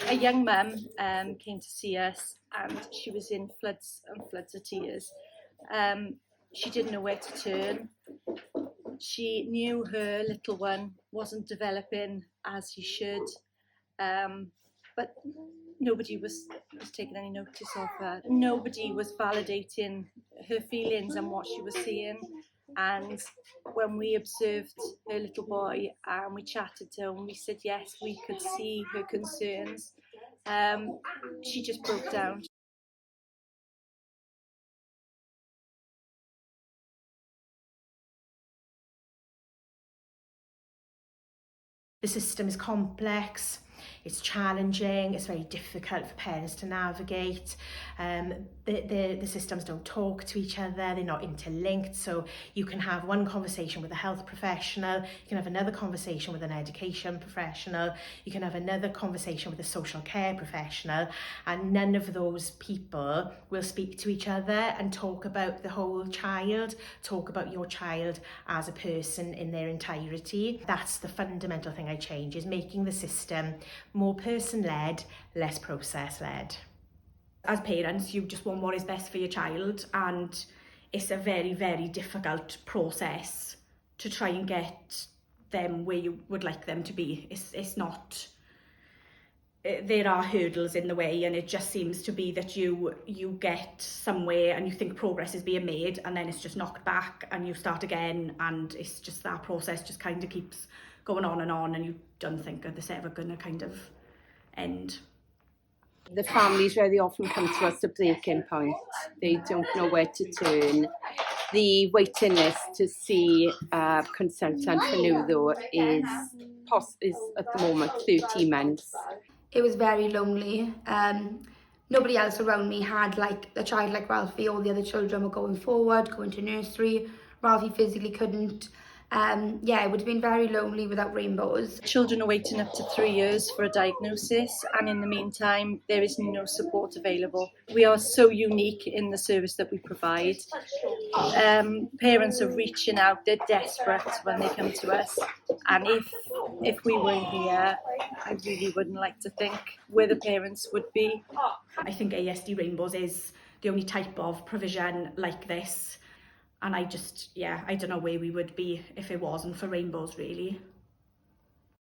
A young mum came to see us, and she was in floods and floods of tears. She didn't know where to turn. She knew her little one wasn't developing as he should, but nobody was taking any notice of her. Nobody was validating her feelings and what she was seeing. And when we observed her little boy and we chatted to him, we said yes, we could see her concerns. She just broke down. The system is complex, it's challenging, it's very difficult for parents to navigate. The systems don't talk to each other, they're not interlinked, so you can have one conversation with a health professional, you can have another conversation with an education professional, you can have another conversation with a social care professional, and none of those people will speak to each other and talk about the whole child, talk about your child as a person in their entirety. That's the fundamental thing I change, is making the system more person-led, less process-led. As parents, you just want what is best for your child, and it's a very, very difficult process to try and get them where you would like them to be. It's not, there are hurdles in the way, and it just seems to be that you get somewhere and you think progress is being made, and then it's just knocked back and you start again, and it's just that process just kind of keeps going on, and you don't think that this ever going to kind of end. The families really often come to us at breaking point. They don't know where to turn. The waiting list to see a consultant for neuro is at the moment 30 months. It was very lonely. Nobody else around me had like a child like Ralphie. All the other children were going forward, going to nursery. Ralphie physically couldn't. It would have been very lonely without Rainbows. Children are waiting up to 3 years for a diagnosis, and in the meantime there is no support available. We are so unique in the service that we provide. Parents are reaching out, they're desperate when they come to us, and if we weren't here, I really wouldn't like to think where the parents would be. I think ASD Rainbows is the only type of provision like this. And I don't know where we would be if it wasn't for Rainbows, really.